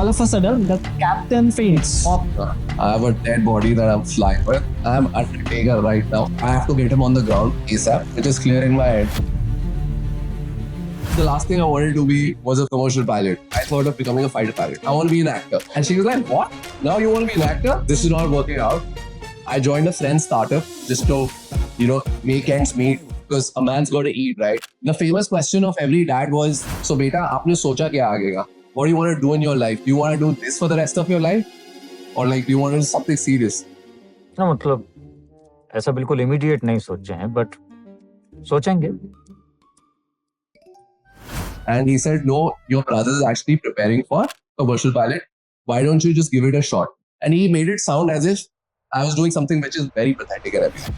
all of a sudden the captain faints. I have a dead body that I'm flying with. I'm Undertaker right now. I have to get him on the ground ASAP, which is clear in my head. The last thing I wanted to be was a commercial pilot. I thought of becoming a fighter pilot. I want to be an actor. And she was like, what? Now you want to be an actor? This is not working out. I joined a friend's startup just to, make ends meet. Because a man's got to eat, right? The famous question of every dad was, so beta, aapne socha kya aage? What do you want to do in your life? Do you want to do this for the rest of your life? Or do you want to do something serious? ना मतलब ऐसा बिल्कुल immediate नहीं सोचे हैं but सोचेंगे. And he said, no, your brother is actually preparing for commercial pilot. Why don't you just give it a shot? And he made it sound as if I was doing something which is very pathetic and everything.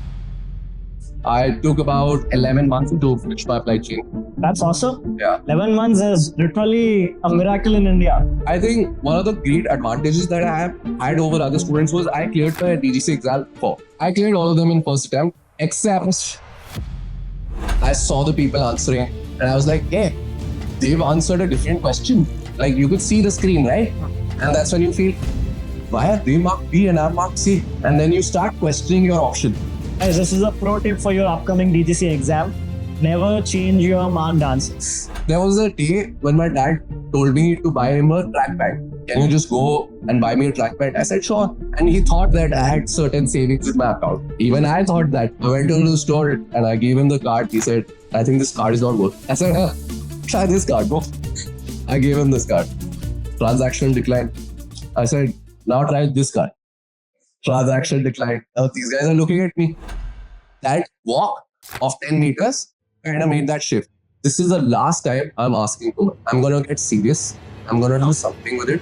I took about 11 months to finish my flight training. That's awesome. Yeah. 11 months is literally a miracle in India. I think one of the great advantages that I have had over other students was I cleared my DGCA exam before. I cleared all of them in first attempt, except I saw the people answering and I was like, hey, they've answered a different question. Like you could see the screen, right? And that's when you feel, why are they marked B and I'm marked C? And then you start questioning your option. Guys, this is a pro tip for your upcoming DGCA exam. Never change your marked answers. There was a day when my dad told me to buy him a trackpad. Can you just go and buy me a trackpad? I said, sure. And he thought that I had certain savings in my account. Even I thought that. I went to the store and I gave him the card. He said, I think this card is not working. I said, try this card, bro. I gave him this card. Transaction declined. I said, now try this card. Transaction declined. Now these guys are looking at me. That walk of 10 meters kind of made that shift. This is the last time I'm asking for it. I'm going to get serious. I'm going to do something with it.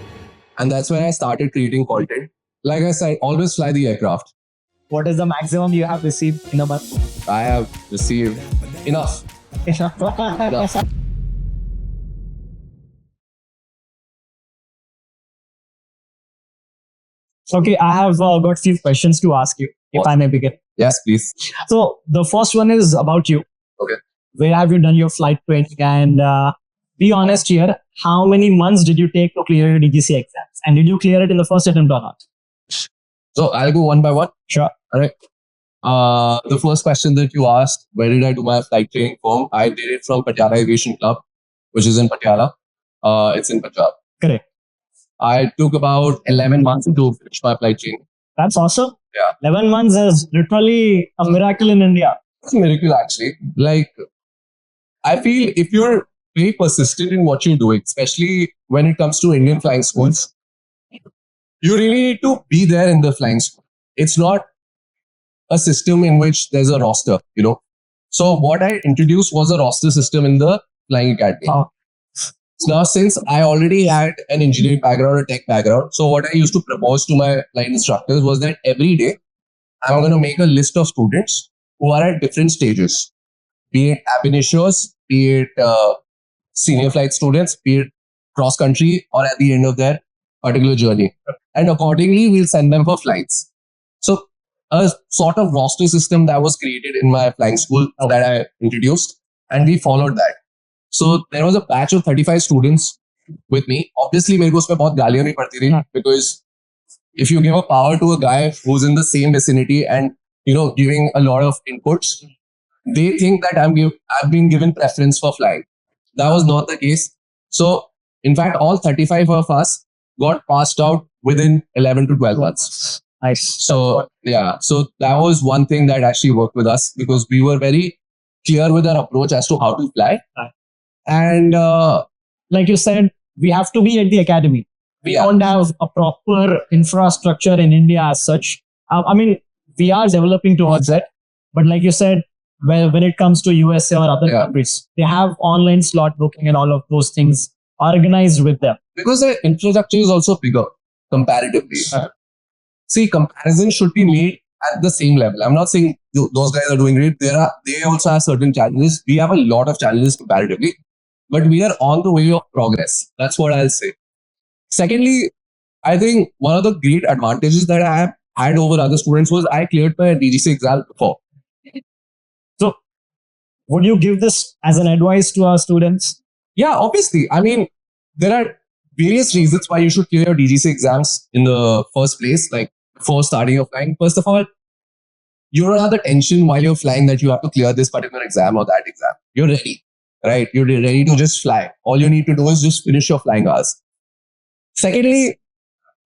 And that's when I started creating content. Like I said, always fly the aircraft. What is the maximum you have received in a month? I have received enough. Enough. Okay, I have got a few questions to ask you, if I may begin. Yes, please. So, the first one is about you. Okay. Where have you done your flight training? And be honest here, how many months did you take to clear your DGCA exams? And did you clear it in the first attempt or not? So, I'll go one by one. Sure. All right. The first question that you asked, where did I do my flight training from? I did it from Patiala Aviation Club, which is in Patiala. It's in Punjab. Correct. I took about 11 months to finish my flight training. That's awesome. Yeah. 11 months is literally a miracle in India. It's a miracle, actually. I feel if you're very persistent in what you're doing, especially when it comes to Indian flying schools, you really need to be there in the flying school. It's not a system in which there's a roster, So what I introduced was a roster system in the flying academy. Now, since I already had an engineering background, a tech background, so what I used to propose to my flight instructors was that every day, I'm going to make a list of students who are at different stages, be it ab initios, be it senior flight students, be it cross country, or at the end of their particular journey. And accordingly, we'll send them for flights. So a sort of roster system that was created in my flying school that I introduced, and we followed that. So there was a batch of 35 students with me. Obviously, मेरे को उसमें बहुत गालियाँ नहीं पड़ती थी because if you give a power to a guy who's in the same vicinity and giving a lot of inputs, they think that I've been given preference for flying. That was not the case. So in fact, all 35 of us got passed out within 11 to 12 months. Nice. So yeah, so that was one thing that actually worked with us because we were very clear with our approach as to how to fly. And like you said, we have to be at the academy. We don't have a proper infrastructure in India as such. I mean, we are developing towards it. But like you said, when it comes to USA or other countries, they have online slot booking and all of those things organized with them. Because the infrastructure is also bigger comparatively. See, comparison should be made at the same level. I'm not saying those guys are doing great. They also have certain challenges. We have a lot of challenges comparatively. But we are on the way of progress. That's what I'll say. Secondly, I think one of the great advantages that I have had over other students was I cleared my DGCA exam before. So, would you give this as an advice to our students? Yeah, obviously. I mean, there are various reasons why you should clear your DGC exams in the first place, like before starting your flying. First of all, you don't have the tension while you're flying that you have to clear this particular exam or that exam. You're ready, right? You're ready to just fly. All you need to do is just finish your flying hours. Secondly,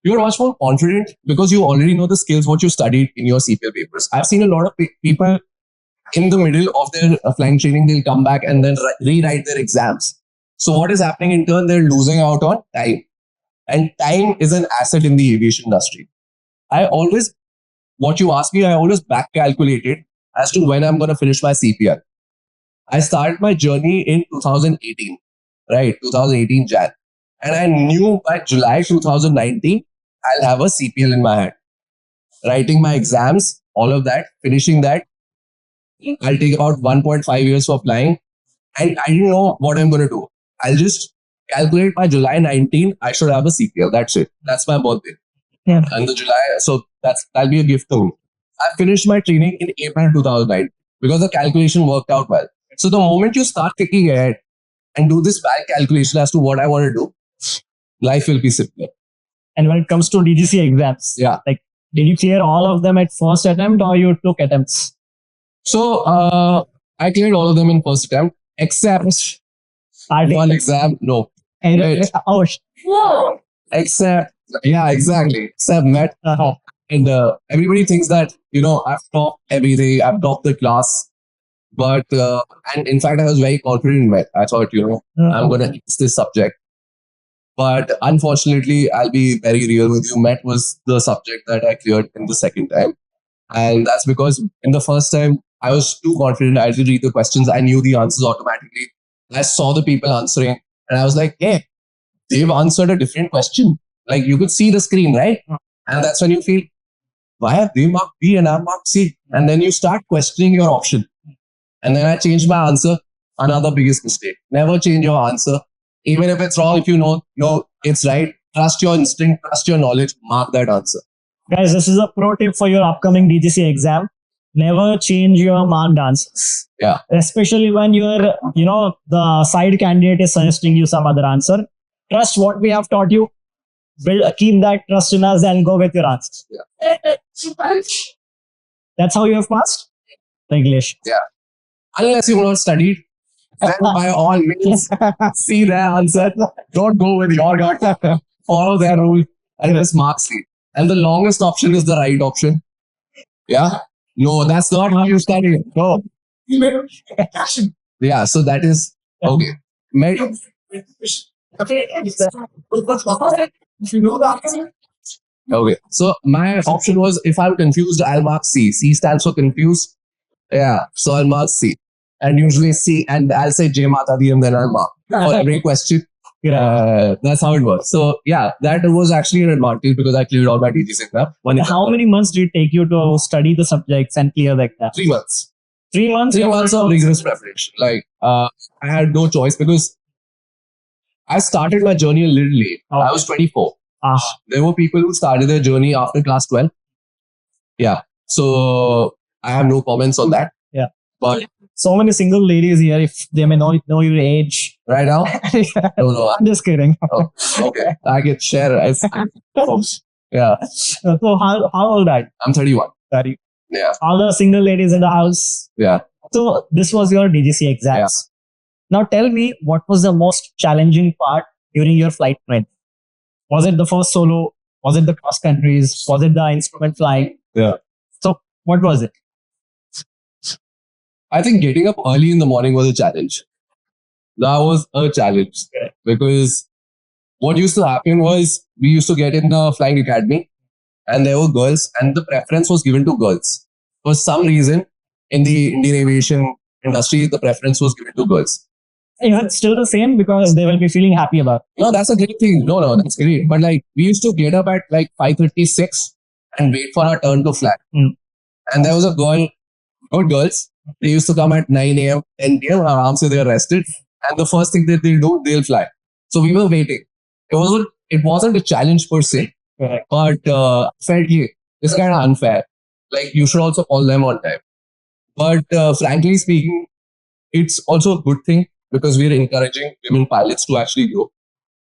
you're much more confident because you already know the skills what you studied in your CPL papers. I've seen a lot of people in the middle of their flying training, they'll come back and then rewrite their exams. So what is happening in turn? They're losing out on time. And time is an asset in the aviation industry. What you ask me, I always back calculated as to when I'm going to finish my CPL. I started my journey in 2018, right? 2018 Jan. And I knew by July 2019, I'll have a CPL in my hand. Writing my exams, all of that, finishing that. I'll take about 1.5 years for flying. And I didn't know what I'm going to do. I'll just calculate by July 19, I should have a CPL. That's it. That's my birthday. Yeah. And the July, so that'll be a gift to me. I finished my training in April 2009 because the calculation worked out well. So the moment you start thinking ahead and do this back calculation as to what I want to do, life will be simpler. And when it comes to DGC exams, Yeah. like, did you clear all of them at first attempt or you took attempts? So I cleared all of them in first attempt, except one exam. No, Wait. Oh, except yeah, exactly. Except Met. And everybody thinks that, I've taught everything, I've taught the class. But, and in fact, I was very confident in Met. I thought, I'm going to ace this subject. But unfortunately, I'll be very real with you. Met was the subject that I cleared in the second time. And that's because in the first time, I was too confident. I didn't read the questions. I knew the answers automatically. I saw the people answering. And I was like, hey, they've answered a different question. Like, you could see the screen, right? And that's when you feel, why have they marked B and I marked C? And then you start questioning your option. And then I changed my answer. Another biggest mistake. Never change your answer. Even if it's wrong, if you know it's right, trust your instinct, trust your knowledge, mark that answer. Guys, this is a pro tip for your upcoming DGC exam. Never change your marked answers. Yeah. Especially when you're, the side candidate is suggesting you some other answer. Trust what we have taught you. Keep that trust in us and go with your answers. Yeah. That's how you have passed? English. Yeah. Unless you've not studied, then by all means, see their answer. Don't go with your gut. Follow their rule and just mark C. And the longest option is the right option. Yeah. No, that's not how you study. No. Yeah. So that is okay. Okay. So my option was, if I'm confused, I'll mark C. C stands for confused. Yeah. So I'll mark C. And usually C, and I'll say Jai Mata Di, and then I'll mark for every question. That's how it was. So yeah, that was actually an advantage because I cleared all my DGC exam. How many months did it take you to study the subjects and clear the exam? 3 months. 3 months? 3 months of rigorous preparation. Like, I had no choice because I started my journey a little late. Okay. I was 24. There were people who started their journey after class 12. Yeah. So I have no comments on that. Yeah. But so many single ladies here, if they may know your age. Right now? No. I'm just kidding. Oh, okay. I can share. Yeah. So how old are you? I'm 31. 30. Yeah. All the single ladies in the house. Yeah. So this was your DGC exams. Yeah. Now tell me, what was the most challenging part during your flight training? Was it the first solo? Was it the cross countries? Was it the instrument flying? Yeah. So what was it? I think getting up early in the morning was a challenge. That was a challenge because what used to happen was we used to get in the flying academy and there were girls and the preference was given to girls. For some reason, in the Indian aviation industry, the preference was given to girls. Is it still the same because they will be feeling happy about it? No, that's a great thing. No, that's great. But like we used to get up at like 5:36 and wait for our turn to fly. And there was a girl, good girls, they used to come at 9 a.m., 10 p.m. Aram se they are rested. And the first thing that they do, they'll fly. So we were waiting. It wasn't a challenge per se, Correct. but felt it's kind of unfair. Like you should also call them on time. But frankly speaking, it's also a good thing because we're encouraging women pilots to actually go.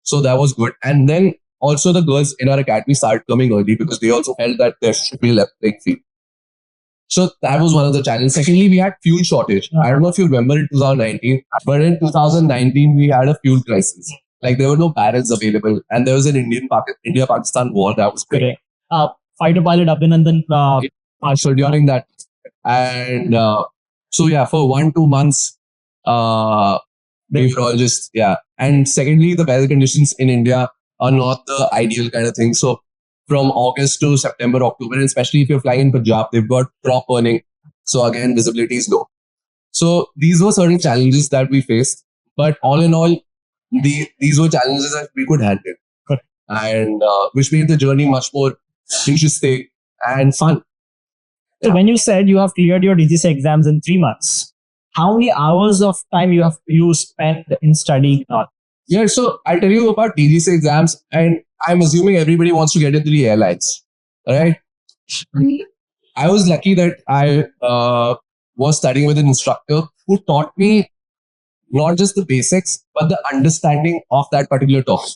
So that was good. And then also the girls in our academy started coming early because they also felt that there should be left playing field. So that was one of the challenges. Secondly, we had fuel shortage. I don't know if you remember in 2019, but in 2019 we had a fuel crisis. Like there were no barrels available, and there was an India-Pakistan war that was Correct. Fighter pilot Abhinandan. so during that, and so yeah, for 1-2 months, we were all just And secondly, the weather conditions in India are not the ideal kind of thing. So from August to September, October, and especially if you're flying in Punjab, they've got crop burning. So again, visibility is low. So these were certain challenges that we faced. But all in all, these were challenges that we could handle. Correct. And which made the journey much more interesting and fun. So when you said you have cleared your DGCA exams in 3 months, how many hours of time you spent in studying? Yeah, so I'll tell you about DGCA exams, and I'm assuming everybody wants to get into the airlines, right? I was lucky that I was studying with an instructor who taught me not just the basics, but the understanding of that particular topic,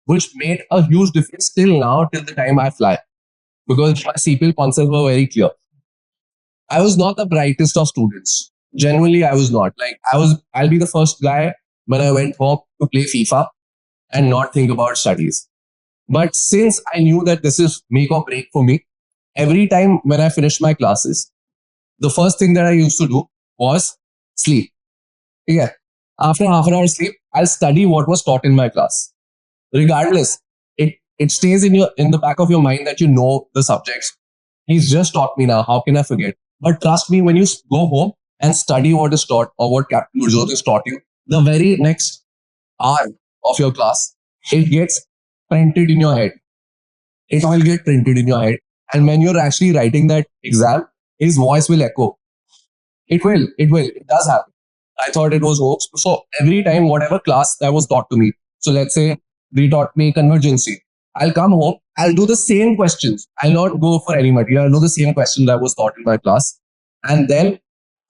which made a huge difference till now, till the time I fly, because my CPL concepts were very clear. I was not the brightest of students. Generally, I was not. I'll be the first guy when I went home to play FIFA and not think about studies. But since I knew that this is make or break for me, every time when I finished my classes, the first thing that I used to do was sleep. Yeah. After half an hour sleep, I'll study what was taught in my class. Regardless, it stays in the back of your mind that you know the subjects. He's just taught me now. How can I forget? But trust me, when you go home and study what is taught or what Captain Gurjot has taught you, the very next hour of your class, it gets printed in your head. It will get printed in your head. And when you're actually writing that exam, his voice will echo. It will. It does happen. I thought it was hoax. So every time, whatever class that was taught to me, so let's say they taught me convergency, I'll come home, I'll do the same questions. I'll not go for any material. I'll do the same question that was taught in my class. And then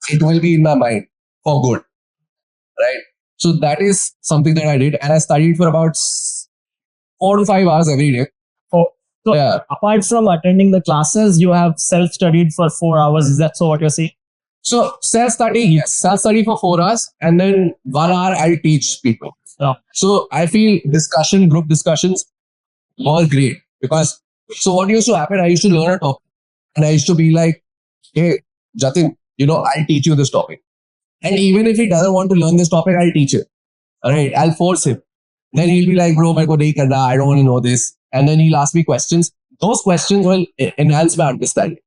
it will be in my mind for good. Right? So that is something that I did. And I studied for about 4 to 5 hours every day. So apart from attending the classes, you have self-studied for 4 hours. Is that so what you're saying? So self-study, yes. Self-study for 4 hours. And then 1 hour I'll teach people. So I feel group discussions were great. Because, so what used to happen, I used to learn a topic. And I used to be like, hey, Jatin, I'll teach you this topic. And even if he doesn't want to learn this topic, I'll teach it. All right, I'll force him. Then he'll be like, bro, I don't want to know this. And then he'll ask me questions. Those questions will enhance my understanding.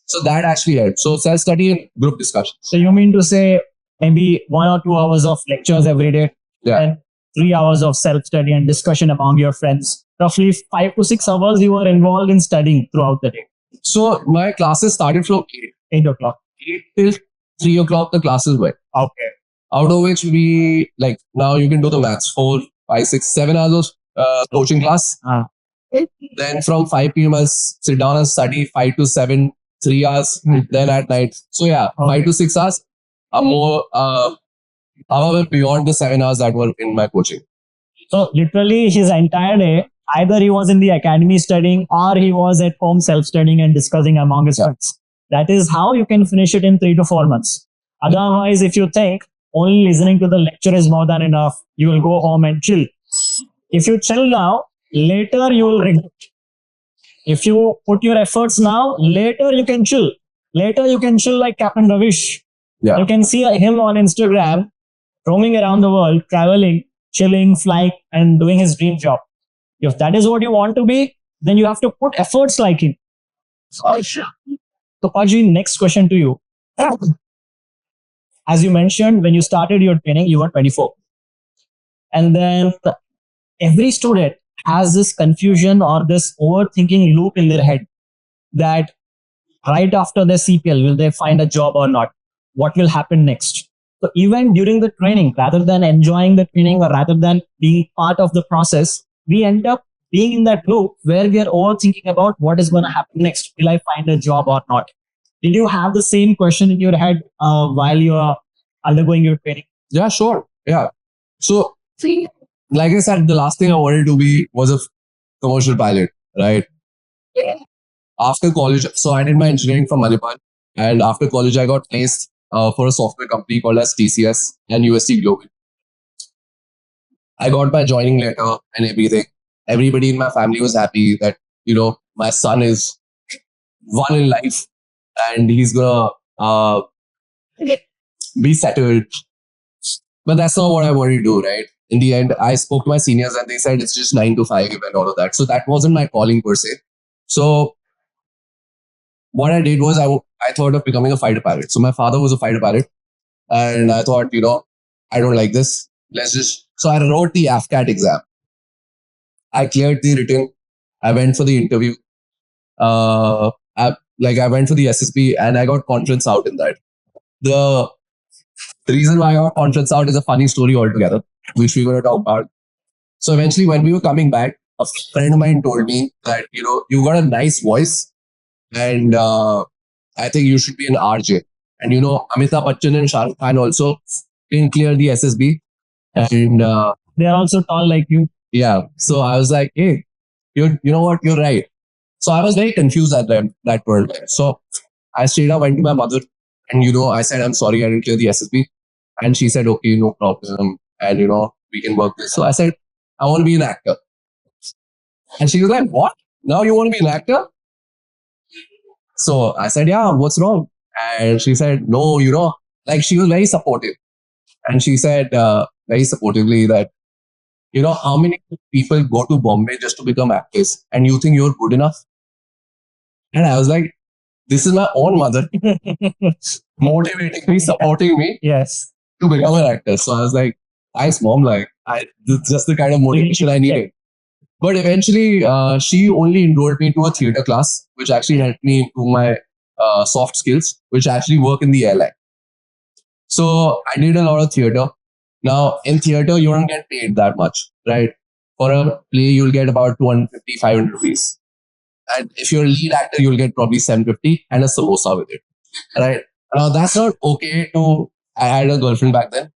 So that actually helps. So self-study and group discussion. So you mean to say maybe 1 or 2 hours of lectures every day and 3 hours of self-study and discussion among your friends. Roughly 5 to 6 hours you were involved in studying throughout the day. So my classes started from 8 o'clock. 8 till 3 o'clock the classes were. Okay. Out of which we, now you can do the maths, 4, 5, 6, 7 hours of coaching class. Then from 5 p.m. I'll sit down and study 5 to 7, 3 hours. Then at night. So 5 to 6 hours are more, however, beyond the 7 hours that were in my coaching. So literally his entire day, either he was in the academy studying or he was at home self-studying and discussing among his friends. That is how you can finish it in 3 to 4 months. Otherwise, if you think only listening to the lecture is more than enough, you will go home and chill. If you chill now, later you will regret. If you put your efforts now, later you can chill. Later you can chill like Captain Ravish. You can see him on Instagram, roaming around the world, traveling, chilling, flying, and doing his dream job. If that is what you want to be, then you have to put efforts like him. So, Paji, next question to you. As you mentioned, when you started your training, you were 24. And then every student has this confusion or this overthinking loop in their head that right after their CPL, will they find a job or not? What will happen next? So even during the training, rather than enjoying the training or rather than being part of the process, we end up being in that loop where we are overthinking about what is going to happen next. Will I find a job or not? Did you have the same question in your head while you are undergoing your training? Yeah, sure. Yeah. So, see, like I said, the last thing I wanted to be was a commercial pilot, right? After college, so I did my engineering from Manipal, and after college, I got placed for a software company called as TCS and UST Global. I got my joining letter and everything. Everybody in my family was happy that, my son is one in life and he's gonna be settled. But that's not what I wanted to do, right? In the end, I spoke to my seniors and they said it's just 9 to 5 and all of that. So that wasn't my calling per se. So what I did was I thought of becoming a fighter pilot. So my father was a fighter pilot, and I thought, I don't like this. So I wrote the AFCAT exam. I cleared the written. I went for the interview. I went for the SSB and I got conference out in that. The reason why I got conference out is a funny story altogether, which we're going to talk about. So eventually, when we were coming back, a friend of mine told me that, you got a nice voice and I think you should be an RJ. And, Amitabh Bachchan and Shah Rukh Khan also didn't clear the SSB. And They're also tall like you. yeah, so I was like, hey, you know what? You're right. So I was very confused at that point. So I straight up went to my mother and, I said, I'm sorry, I didn't clear the SSB. And she said, okay, no problem. And, we can work this. So I said, I want to be an actor. And she was like, what? Now you want to be an actor? So I said, yeah, what's wrong? And she said, no, like she was very supportive. And she said very supportively that, how many people go to Bombay just to become actors and you think you're good enough? And I was like, this is my own mother motivating me, supporting me Yes. to become an actor. So I was like, thanks, mom. Like, this is just the kind of motivation I needed. But eventually, she only enrolled me to a theater class, which actually helped me improve my soft skills, which actually work in the airline. So I did a lot of theater. Now, in theater, you don't get paid that much, right? For a play, you'll get about 250, 500 rupees. And if you're a lead actor, you'll get probably 750 and a samosa with it, right? Now, that's not okay to... I had a girlfriend back then,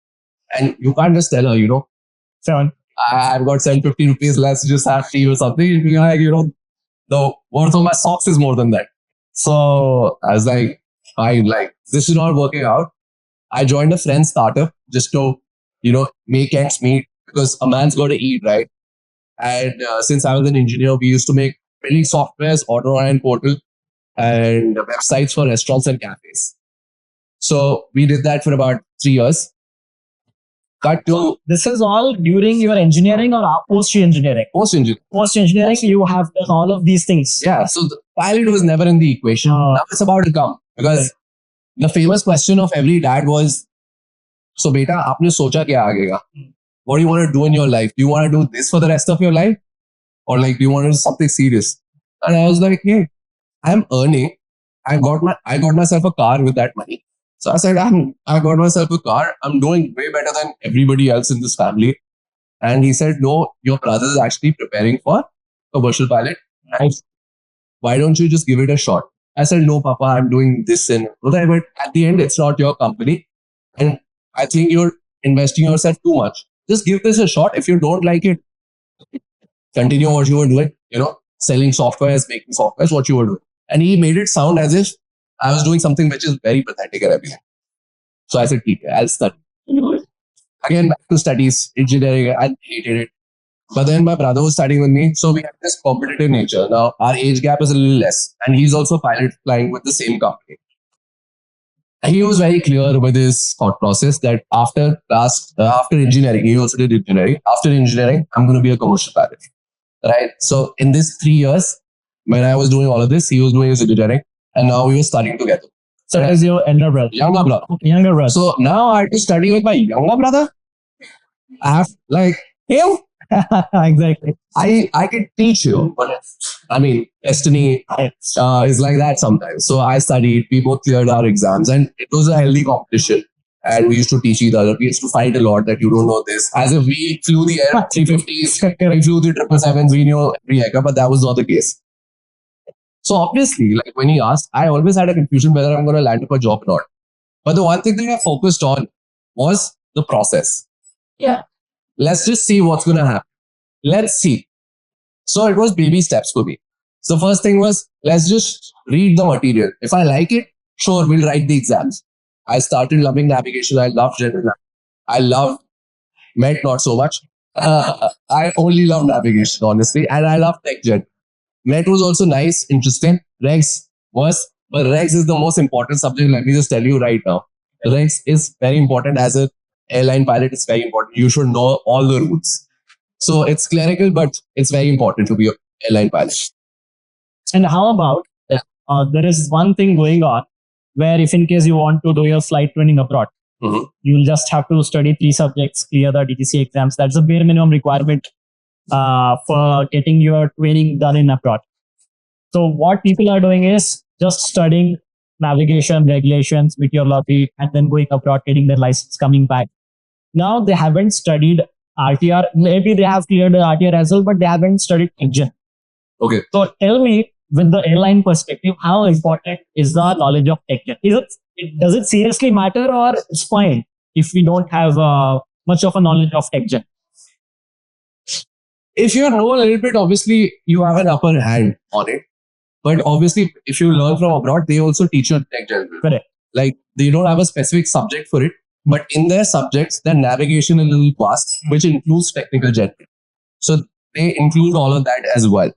and you can't just tell her, Seven. I've got 750 rupees, let's just have tea or something. You're like, the worth of my socks is more than that. So I was like, fine, like, this is not working out. I joined a friend's startup just to, make ends meet because a man's got to eat, right? And since I was an engineer, we used to make building softwares, order online portal, and websites for restaurants and cafes. So we did that for about 3 years. This is all during your engineering or post-engineering? Post-engineering. Post-engineering, you have done all of these things. Yeah, so the pilot was never in the equation. Now it's about to come because the famous question of every dad was, so beta, aapne socha kya aage ka? What do you want to do in your life? Do you want to do this for the rest of your life? Or like, do you want to do something serious? And I was like, hey, I'm earning. I got myself a car with that money. So I said, I got myself a car. I'm doing way better than everybody else in this family. And he said, no, your brother is actually preparing for commercial pilot. And why don't you just give it a shot? I said, no, Papa, I'm doing this and that. But at the end, it's not your company. And I think you're investing yourself too much. Just give this a shot. If you don't like it, continue what you were doing, selling softwares, making softwares, what you were doing. And he made it sound as if I was doing something which is very pathetic and everything. So I said, okay, I'll study. Again, back to studies, engineering, I hated it. But then my brother was studying with me, so we had this competitive nature. Now, our age gap is a little less, and he's also pilot flying with the same company. And he was very clear with his thought process that after engineering, he also did engineering. After engineering, I'm going to be a commercial pilot. Right? So in this 3 years, when I was doing all of this, he was doing his engineering, and now we were studying together. So that is your elder brother? Younger brother. Younger brother. So now I have to study with my younger brother. I have like him. Exactly. I can teach you, but I mean, destiny is like that sometimes. So I studied. We both cleared our exams, and it was a healthy competition. And we used to teach each other. We used to fight a lot that you don't know this. As if we flew the Air 350s, we flew the 777s, we knew every hacker, but that was not the case. So obviously, like when he asked, I always had a confusion whether I'm going to land up a job or not. But the one thing that I focused on was the process. Yeah. let's just see what's going to happen. Let's see. So it was baby steps for me. So first thing was, let's just read the material. If I like it, sure, we'll write the exams. I started loving navigation. I loved general navigation. I loved Met not so much. I only love navigation, honestly. And I love tech gen. Met was also nice, interesting. Regs was, but Regs is the most important subject. Let me just tell you right now. Regs is very important as an airline pilot. It's very important. You should know all the rules. So it's clerical, but it's very important to be an airline pilot. And how about there is one thing going on where if in case you want to do your flight training abroad, you'll just have to study 3 subjects, clear the DGCA exams. That's a bare minimum requirement for getting your training done in abroad. So what people are doing is just studying navigation, regulations, meteorology, and then going abroad, getting their license, coming back. Now they haven't studied RTR. Maybe they have cleared the RTR as well, but they haven't studied engine. Okay. So tell me, with the airline perspective, how important is the knowledge of tech gen? Does it seriously matter, or it's fine if we don't have much of a knowledge of tech gen? If you know a little bit, obviously you have an upper hand on it. But obviously, if you learn from abroad, they also teach you tech gen. Correct. Like they don't have a specific subject for it, but in their subjects, their navigation is a little vast, which includes technical gen. So they include all of that as well.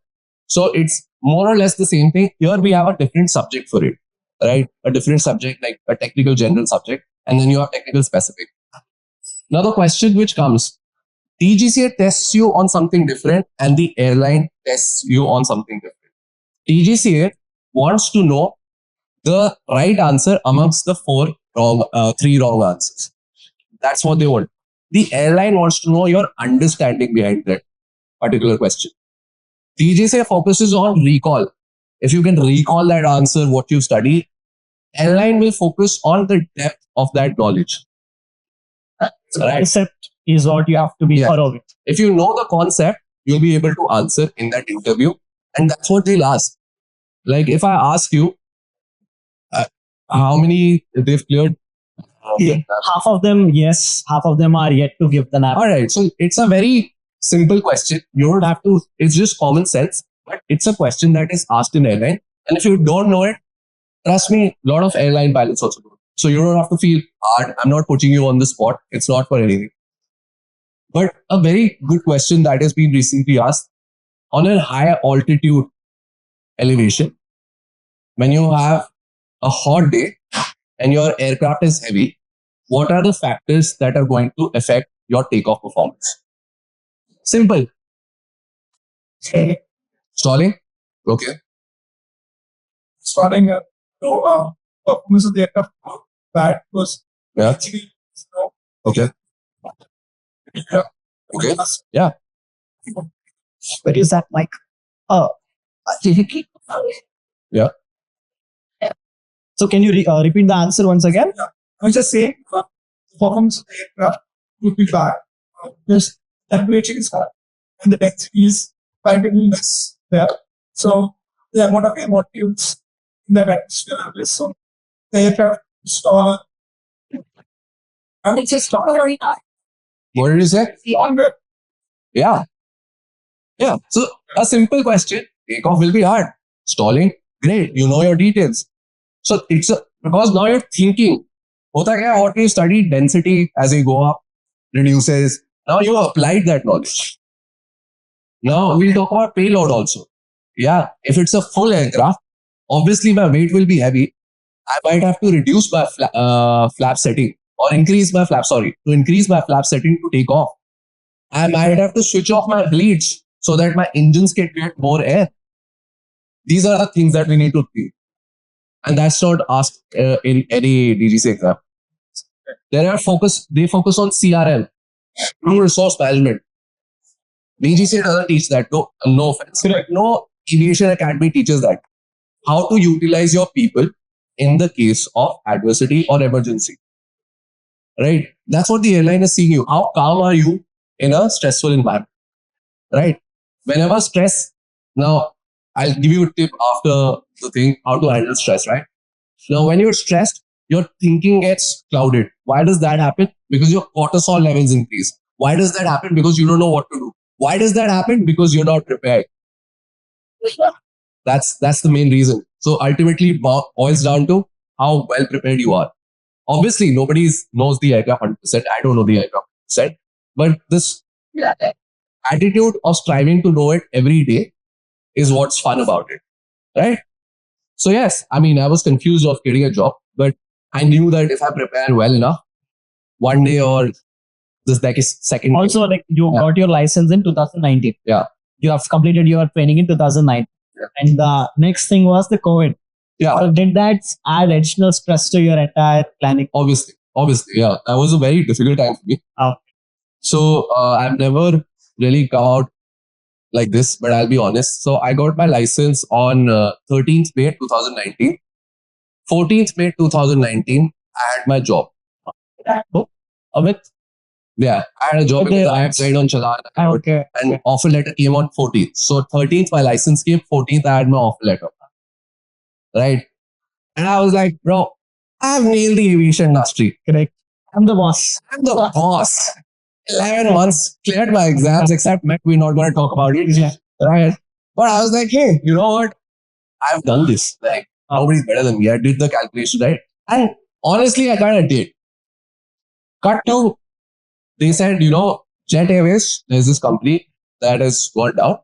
So it's more or less the same thing. Here we have a different subject for it, right? A different subject, like a technical general subject, and then you have technical specific. Now the question which comes, DGCA tests you on something different and the airline tests you on something different. DGCA wants to know the right answer amongst the 3 wrong answers. That's what they want. The airline wants to know your understanding behind that particular question. DGCA focuses on recall. If you can recall that answer, what you studied, airline will focus on the depth of that knowledge. So right. Concept is what you have to be thorough with. If you know the concept, you'll be able to answer in that interview. And that's what they'll ask. Like if I ask you, how many they've cleared? Half of them, yes. Half of them are yet to give the nap. All right. So it's a very simple question. You don't have to, it's just common sense. But it's a question that is asked in airline. And if you don't know it, trust me, a lot of airline pilots also do. So you don't have to feel hard. I'm not putting you on the spot. It's not for anything. But a very good question that has been recently asked, on a high altitude elevation, when you have a hot day and your aircraft is heavy, what are the factors that are going to affect your takeoff performance? Simple. Stalling? Okay. Stalling performance of the aircraft bad was actually Okay. Okay. Yeah. Where is that mic? Oh, Yeah. So can you repeat the answer once again? Yeah. I was just saying performance of the aircraft would be bad. Just temperature is high and the density is finding less there. So the amount of air molecules in the atmosphere are less. So the aircraft stall. And it's just not very high. What did you say? Longer. Yeah. Yeah. So a simple question. Takeoff will be hard. Stalling, great. You know your details. So it's because now you're thinking, what you study density as you go up reduces. Now you applied that knowledge. Now we'll talk about payload also. Yeah. If it's a full aircraft, obviously my weight will be heavy. I might have to reduce my flap setting or increase my flap. To increase my flap setting to take off. I might have to switch off my bleeds so that my engines can get more air. These are the things that we need to see. And that's not asked in any DGCA exam. They focus on CRM, crew resource management. DGCA doesn't teach that. No offense. Correct. No aviation academy teaches that. How to utilize your people in the case of adversity or emergency. Right? That's what the airline is seeing you. How calm are you in a stressful environment? Right? Whenever stress, now I'll give you a tip after the thing, how to handle stress, right? Now, when you're stressed, your thinking gets clouded. Why does that happen? Because your cortisol levels increase. Why does that happen? Because you don't know what to do. Why does that happen? Because you're not prepared. That's the main reason. So ultimately, it boils down to how well prepared you are. Obviously, nobody knows the aircraft 100%. I don't know the aircraft 100%. But this attitude of striving to know it every day is what's fun about it. Right? So yes, I mean, I was confused of getting a job, but I knew that if I prepare well enough, one day or this like is second. Also, like you got your license in 2019. Yeah. You have completed your training in 2009. Yeah. And the next thing was the COVID. Yeah. Or did that add additional stress to your entire planning? Obviously, yeah. That was a very difficult time for me. Oh. So I've never really come out like this, but I'll be honest. So I got my license on 13th May 2019. 14th May 2019, I had my job. With Yeah, I had a job because I had signed on Challan. okay. And offer letter came on 14th. So 13th, my license came. 14th, I had my offer letter. Right? And I was like, bro, I've nailed the aviation industry. Correct. I'm the boss. I'm the boss. 11 months, cleared my exams, except we're not going to talk about it. Yeah. Right? But I was like, hey, you know what? I've done this. Like, nobody's better than me. I did the calculation, right? And honestly, I kind of did. Cut to, they said, Jet Airways, there's this company that has gone down.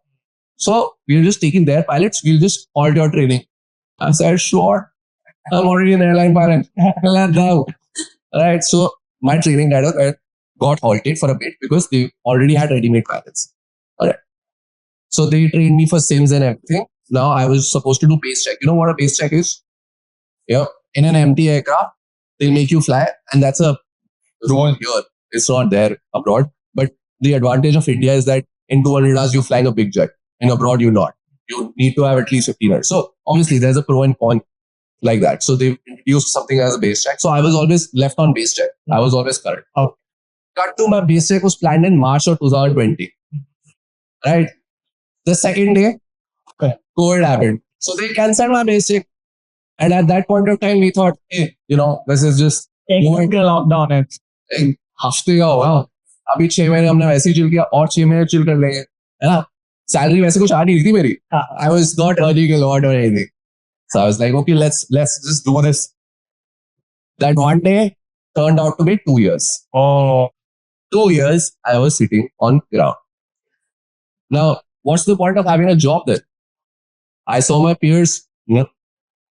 So we're just taking their pilots. We'll just halt your training. I said, sure. I'm already an airline pilot. Let down. Right. So my training got halted for a bit because they already had ready-made pilots. Alright. So they trained me for sims and everything. Now I was supposed to do base check. You know what a base check is? Yeah. In an empty aircraft, they'll make you fly, and that's a role here. It's not there abroad. But the advantage of India is that in 200 hours, you're flying a big jet. In abroad, you're not. You need to have at least 15 hours. So obviously, there's a pro and con like that. So they've introduced something as a base check. So I was always left on base check. I was always correct. Oh. Cut to my base check was planned in March of 2020. Right? The second day, COVID happened. So they cancelled my base check. And at that point of time, we thought, hey, this is just lockdown है. हफ्ते का होगा अभी 6 महीने हमने वैसे ही chill किया और 6 महीने चिल कर लेंगे है ना सैलरी वैसे कुछ आ नहीं रही थी मेरी I was not earning a lot or anything so I was like okay let's just do this that one day turned out to be 2 years 2 years I was sitting on ground now what's the point of having a job then I saw my peers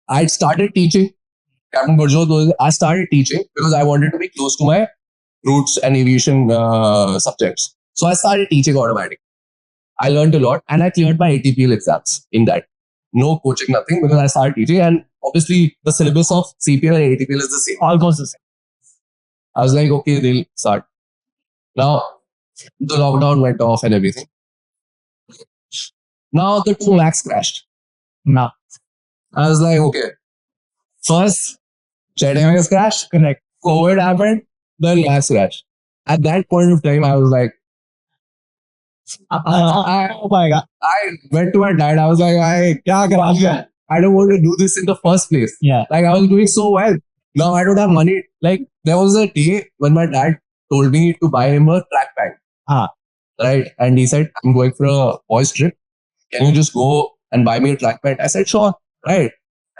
I started teaching Captain Gurjot I started teaching because I wanted to be close to my roots and aviation subjects. So I started teaching automatic. I learned a lot and I cleared my ATPL exams in that. No coaching, nothing because I started teaching and obviously the syllabus of CPL and ATPL is the same. Almost the same. I was like, okay, they'll start. Now, the lockdown went off and everything. Now the 2 Max crashed. No. I was like, okay. First, Jet Airways crashed. Correct. COVID happened. Then Max crashed. At that point of time, I was like, oh my God. I went to my dad. I was like, I don't want to do this in the first place. Yeah. Like I was doing so well. Now I don't have money. Like there was a day when my dad told me to buy him a track bag. Right. And he said, I'm going for a boys trip. Can you just go and buy me a track bag? I said, sure. Right.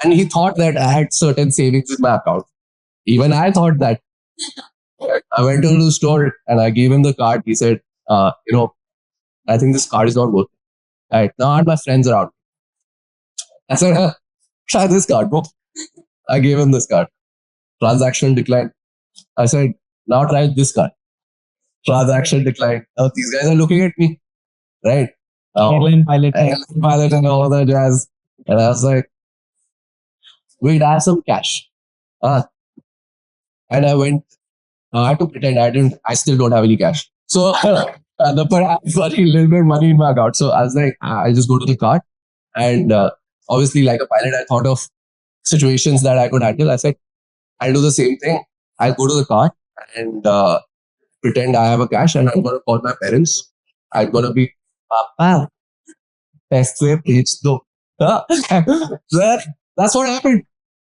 And he thought that I had certain savings in my account. Even I thought that. I went to the store and I gave him the card. He said, I think this card is not working. Right. Now I had my friends around. I said, try this card, bro. I gave him this card. Transaction declined. I said, now try this card. Transaction declined. Now these guys are looking at me. Right. Airline pilot. And all of that jazz. And I was like, wait, I have some cash. And I went, I had to pretend I still don't have any cash. So, but I have very little bit of money in my account. So I was like, I'll just go to the card. And obviously, like a pilot, I thought of situations that I could handle. I said, I'll do the same thing. I'll go to the card and pretend I have a cash and I'm going to call my parents. I'm going to be, Papa, paise bhej do. That's what happened.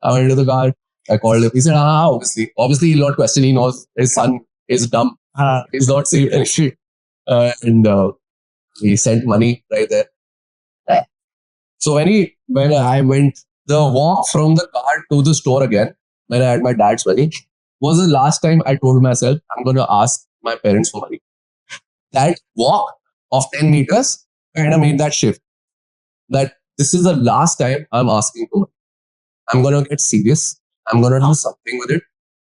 I went to the card. I called him. He said, obviously he'll not question. He knows his son is dumb. He's not saved anything. And he sent money right there. So when I went, the walk from the car to the store again, when I had my dad's money, was the last time I told myself, I'm going to ask my parents for money. That walk of 10 meters kind of made that shift. That this is the last time I'm asking for money. I'm going to get serious. I'm going to do something with it.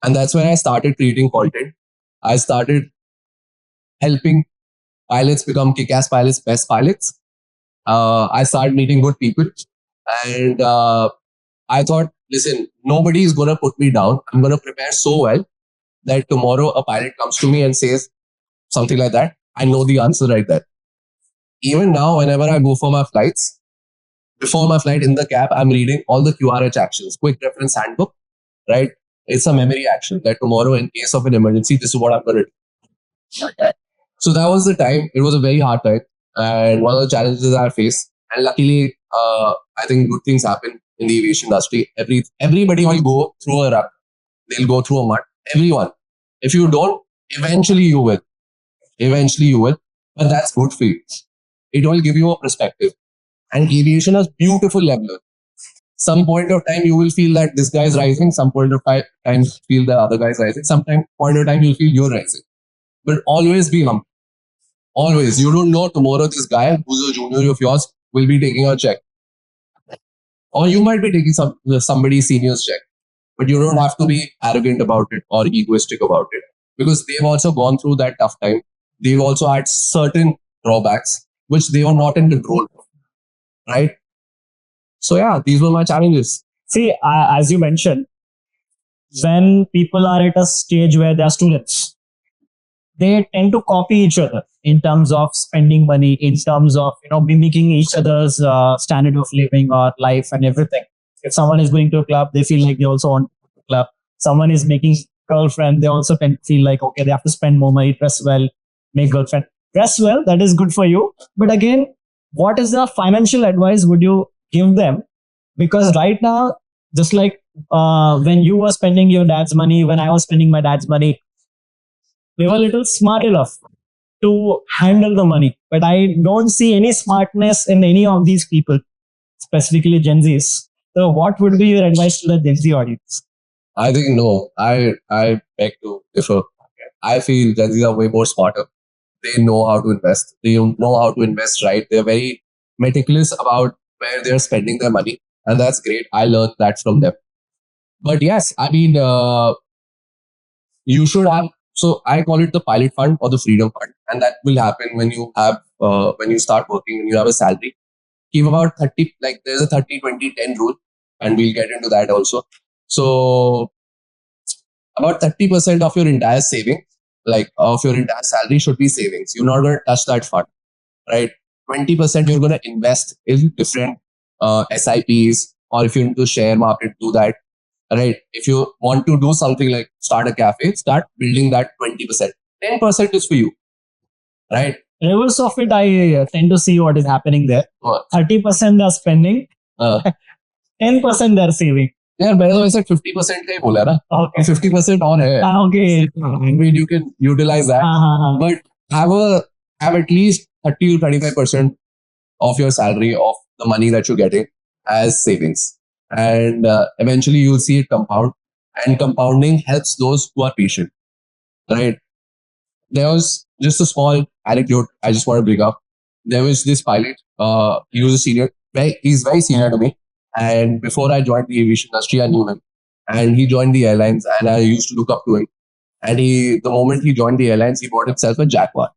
And that's when I started creating content. I started helping pilots become kick-ass pilots, best pilots. I started meeting good people. And I thought, listen, nobody is going to put me down. I'm going to prepare so well that tomorrow a pilot comes to me and says something like that. I know the answer right there. Even now, whenever I go for my flights, before my flight in the cab, I'm reading all the QRH actions, quick reference handbook, right? It's a memory action that tomorrow, in case of an emergency, this is what I'm going to do. So that was the time. It was a very hard time. And one of the challenges I faced. And luckily, I think good things happen in the aviation industry. Everybody will go through a rut. They'll go through a mud. Everyone. If you don't, eventually you will. Eventually you will. But that's good for you. It will give you a perspective. And aviation has beautiful levelers. Some point of time you will feel that this guy is rising. Some point of time you feel the other guy is rising. Some point of time you'll feel you're rising. But always be humble. Always. You don't know tomorrow this guy who's a junior of yours will be taking a check. Or you might be taking somebody's senior's check. But you don't have to be arrogant about it or egoistic about it. Because they've also gone through that tough time. They've also had certain drawbacks which they were not in control of. Right? So yeah, these were my challenges. See, as you mentioned, when people are at a stage where they are students, they tend to copy each other in terms of spending money, in terms of mimicking each other's standard of living or life and everything. If someone is going to a club, they feel like they also want to go to a club. Someone is making girlfriend, they also tend to feel like, okay, they have to spend more money, dress well, make girlfriend. Dress well, that is good for you. But again, what is the financial advice would you give them? Because right now, just like when you were spending your dad's money, when I was spending my dad's money, we were a little smart enough to handle the money. But I don't see any smartness in any of these people, specifically Gen Zs. So what would be your advice to the Gen Z audience? I think no. I beg to differ. I feel Gen Zs are way more smarter. They know how to invest. They know how to invest right. They're very meticulous about where they're spending their money. And that's great. I learned that from them. But yes, I mean, you should have. So I call it the pilot fund or the freedom fund, and that will happen when you have when you start working, when you have a salary. Keep about 30. Like there's a 30-20-10 rule, and we'll get into that also. So about 30% of your entire saving, like of your entire salary, should be savings. You're not going to touch that fund, right? 20% you're going to invest in different SIPs, or if you're into share market, do that. Right. If you want to do something like start a cafe, start building that 20%. 10% is for you. Right. Reverse of it, I tend to see what is happening there. 30% they are spending, 10% they are saving. Yeah, by the way, I said 50% ka hi bola na. Okay. 50% on hai. Okay. I mean, you can utilize that. But have at least 30 to 35% of your salary, of the money that you're getting as savings. And eventually you'll see it compound, and compounding helps those who are patient, right? There was just a small anecdote I just want to bring up. There was this pilot, he was a senior, he's very senior to me, and before I joined the aviation industry, I knew him, and he joined the airlines, and I used to look up to him. And the moment he joined the airlines, he bought himself a Jaguar.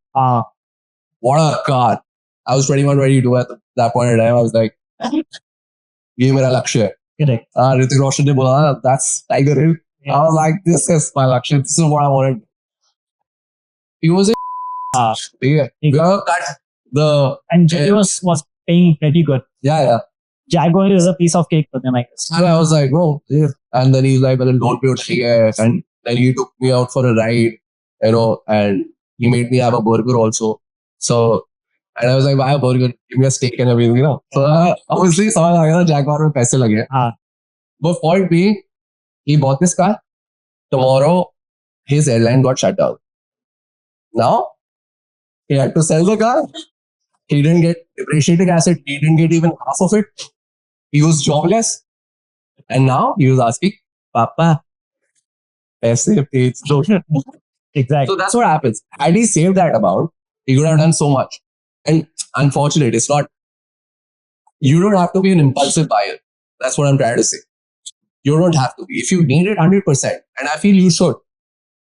What a car. I was 21, 22 at that point in time. I was like, ye mera lakshya hai. Correct. Hrithik Roshan ne bola, that's Tiger Hill. Yeah. I was like, this is my lakshya. This is what I wanted. He was a yeah. And Jaguar was paying pretty good. Yeah. Jaguar is a piece of cake for them, I guess. And I was like, oh, yeah. And then he's like, well, don't be okay. And then he took me out for a ride, and he made me have a burger also. So, and I was like, why a burger? Give me a steak and everything, So, obviously, someone Jaguar mein paise lage. But point being, he bought this car. Tomorrow, his airline got shut down. Now he had to sell the car. He didn't get depreciating asset. He didn't get even half of it. He was jobless. And now he was asking, Papa, paise please. Exactly. So that's what happens. Had he saved that amount, he could have done so much. And unfortunately, it's not, you don't have to be an impulsive buyer. That's what I'm trying to say. You don't have to be. If you need it 100%, and I feel you should,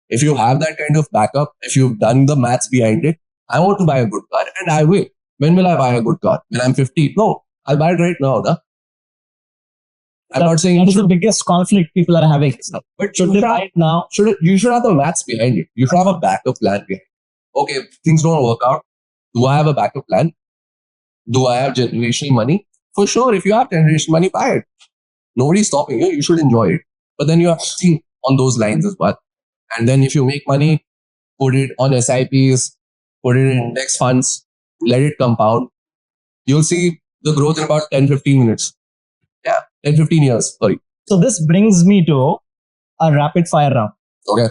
if you have that kind of backup, if you've done the maths behind it, I want to buy a good car and I will. When will I buy a good car? When I'm 50? No, I'll buy it right now. No? I'm not saying that you is the should, biggest conflict people are having. but Should they buy it now? you should have the maths behind it. You should have a backup plan behind it. Okay, if things don't work out, do I have a backup plan? Do I have generational money? For sure, if you have generational money, buy it. Nobody's stopping you. You should enjoy it. But then you have to think on those lines as well. And then if you make money, put it on SIPs, put it in index funds, let it compound. You'll see the growth in about 10, 15 minutes. Yeah, 10, 15 years. Sorry. So this brings me to a rapid fire round. Okay.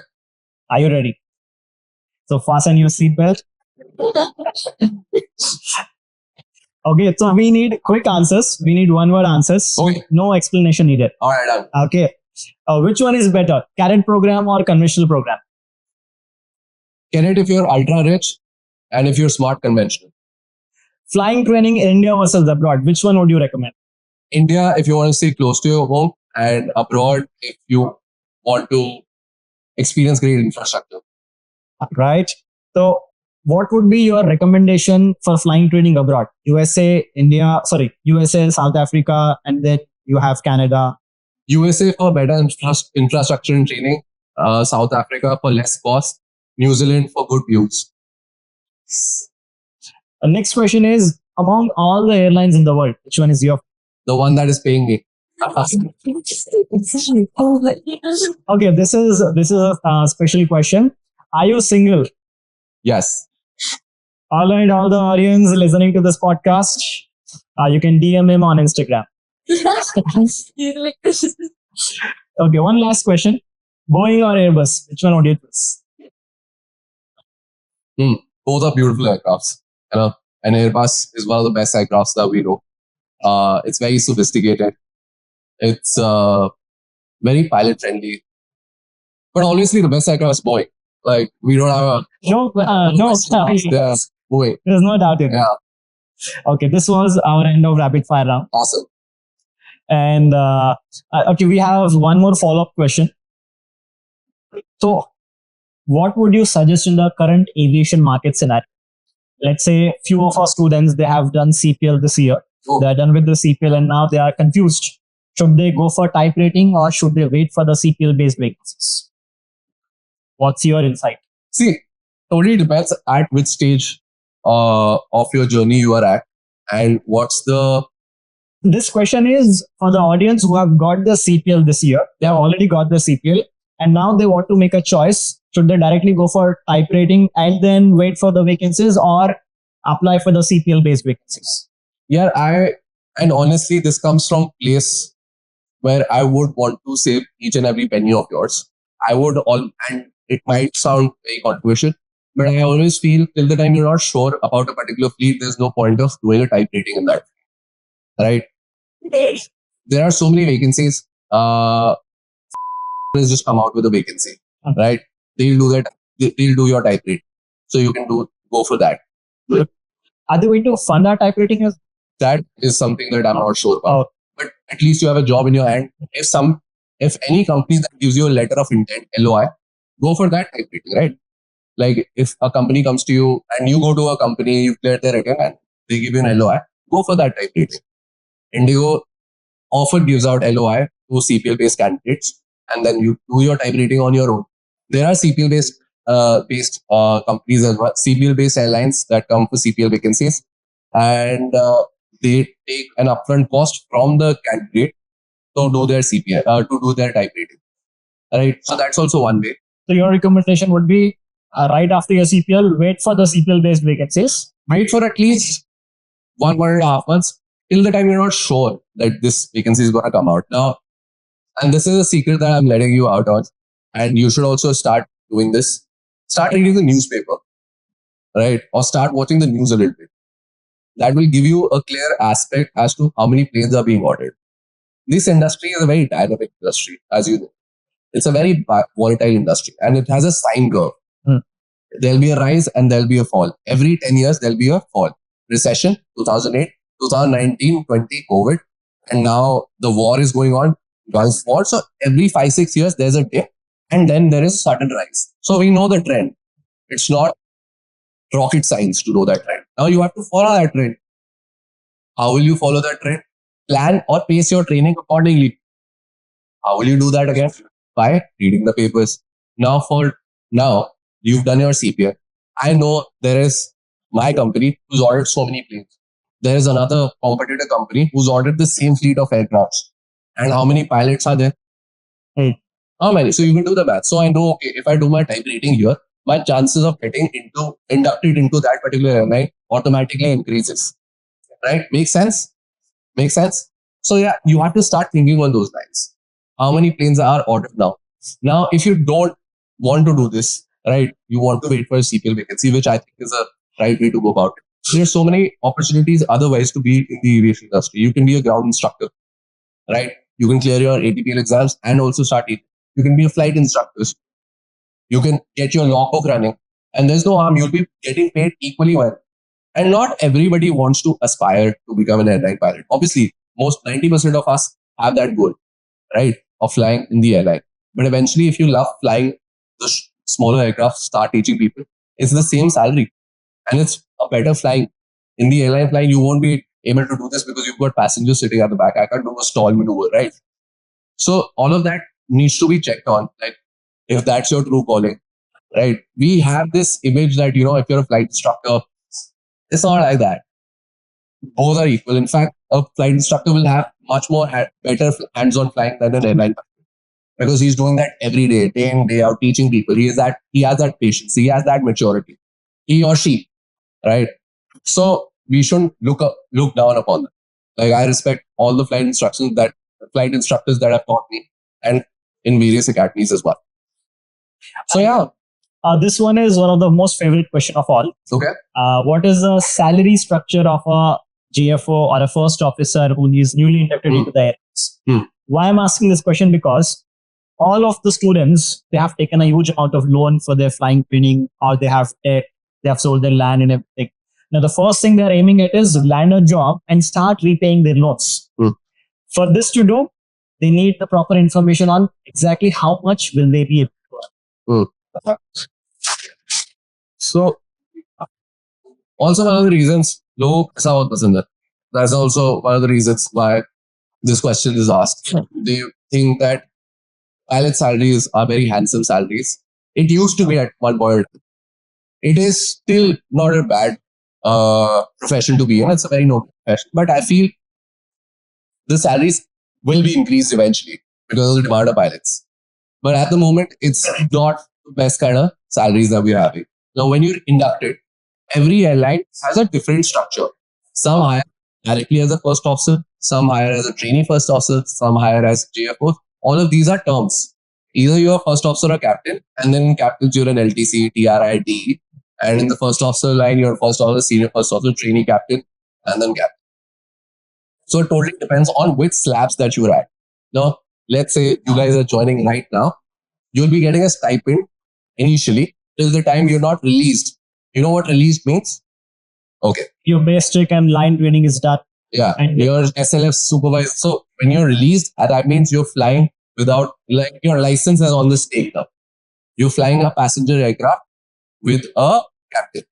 Are you ready? So fasten your seatbelt. Okay, so we need quick answers. We need one word answers. Okay. No explanation needed. All right. Done. Okay. Which one is better, Cadet program or conventional program? Cadet if you're ultra rich and if you're smart conventional. Flying training in India versus abroad. Which one would you recommend? India if you want to stay close to your home, and abroad if you want to experience great infrastructure. Right. So what would be your recommendation for flying training abroad? USA, South Africa, and then you have Canada. USA for better infrastructure and training. South Africa for less cost. New Zealand for good views. The next question is, among all the airlines in the world, which one is your? The one that is paying me. Okay, this is a special question. Are you single? Yes. All right, all the audience listening to this podcast, you can DM him on Instagram. Okay, one last question. Boeing or Airbus? Which one would you choose? Both are beautiful aircrafts. You know, and Airbus is one of the best aircrafts that we know. It's very sophisticated. It's very pilot friendly. But obviously, the best aircraft is Boeing. Like we don't have a No, yeah, Boeing. there's no doubt in it. Yeah, Okay, this was our end of rapid fire round. awesome. And okay, we have one more follow-up question. So, what would you suggest in the current aviation market scenario? Let's say few of our students, they have done CPL this year. Oh. They're done with the CPL and now they are confused. Should they go for type rating or should they wait for the CPL based vacancies? What's your insight? See, totally depends at which stage of your journey you are at, and what's the. This question is for the audience who have got the CPL this year. They have already got the CPL and now they want to make a choice. Should they directly go for type rating and then wait for the vacancies or apply for the CPL based vacancies? Yeah, and honestly, this comes from place where I would want to save each and every penny of yours. And it might sound very controversial, but I always feel till the time you're not sure about a particular fleet, there's no point of doing a type rating in that. Right? There are so many vacancies. Has just come out with a vacancy, right? They'll do that. They'll do your type rating, so you can go for that. Are they going to fund our type rating? That is something that I'm not sure about. But at least you have a job in your hand. If any company that gives you a letter of intent, LOI, go for that type rating, right? Like if a company comes to you and you go to a company, you clear their return and they give you an LOI, go for that type rating. Indigo often gives out LOI to CPL based candidates and then you do your type rating on your own. There are CPL based companies as well, CPL based airlines that come for CPL vacancies, and they take an upfront cost from the candidate to do their CPL, to do their type rating. Right. So that's also one way. So your recommendation would be right after your CPL, wait for the CPL based vacancies. Wait for at least 1.5 months till the time you're not sure that this vacancy is going to come out. Now, and this is a secret that I'm letting you out on, and you should also start doing this. Start reading the newspaper. right? Or start watching the news a little bit. That will give you a clear aspect as to how many planes are being ordered. This industry is a very dynamic industry, as you know. It's a very volatile industry and it has a sine curve. There'll be a rise and there'll be a fall. Every 10 years, there'll be a fall. Recession, 2008, 2019, 20, COVID. And now the war is going on, Gulf War. So every 5-6 years, there's a dip and then there is a sudden rise. So we know the trend. It's not rocket science to know that trend. Now you have to follow that trend. How will you follow that trend? Plan or pace your training accordingly. How will you do that again? By reading the papers. Now, you've done your CPF. I know there is my company who's ordered so many planes. There is another competitor company who's ordered the same fleet of aircrafts. And how many pilots are there? 8. How many? So you can do the math. So I know, okay, if I do my type rating here, my chances of getting inducted into that particular airline automatically increases. Right? Makes sense? Makes sense? So yeah, you have to start thinking on those lines. How many planes are ordered now? Now, if you don't want to do this, right, you want to wait for a CPL vacancy, which I think is a right way to go about it. There's so many opportunities otherwise to be in the aviation industry. You can be a ground instructor, right? You can clear your ATPL exams and also start it. You can be a flight instructor. You can get your logbook running, and there's no harm. You'll be getting paid equally well. And not everybody wants to aspire to become an airline pilot. Obviously, most 90% of us have that goal, right, of flying in the airline. But eventually, if you love flying the smaller aircraft, start teaching people, it's the same salary. And it's a better flying. In the airline flying, you won't be able to do this because you've got passengers sitting at the back. I can't do a stall maneuver, right? So all of that needs to be checked on, like if that's your true calling, right? We have this image that, if you're a flight instructor, it's not like that. Both are equal. In fact, a flight instructor will have much more better hands-on flying than an airline pilot because he's doing that every day in, day out, teaching people. He has that patience. He has that maturity. He or she, right? So we shouldn't look down upon them. Like I respect all the flight instructors that have taught me, and in various academies as well. So yeah. This one is one of the most favorite question of all. Okay. What is the salary structure of a GFO or a first officer who is newly inducted into the Air Force? Why I'm asking this question? Because all of the students, they have taken a huge amount of loan for their flying training, or they have sold their land and everything. Now, the first thing they're aiming at is land a job and start repaying their loans. For this to do, they need the proper information on exactly how much will they be able to earn. So, also one of the reasons, that's also one of the reasons why this question is asked. They think that pilot salaries are very handsome salaries. It used to be at one point. It is still not a bad profession to be in. It's a very noble profession. But I feel the salaries will be increased eventually because of the demand of pilots. But at the moment, it's not the best kind of salaries that we're having. Now, when you're inducted, every airline has a different structure. Some hire directly as a first officer, some hire as a trainee first officer, some hire as JFO. All of these are terms. Either you're a first officer or captain, and then in captains, you're an LTC, TRI, DE. And in the first officer line, you're first officer, senior first officer, trainee captain, and then captain. So it totally depends on which slabs that you're at. Now, let's say you guys are joining right now. You'll be getting a stipend initially till the time you're not released. You know what released means? Okay. Your basic and line training is done. Yeah. And your SLF supervisor. So when you're released, that means you're flying without, like, your license is on the stake now. You're flying a passenger aircraft with a captain.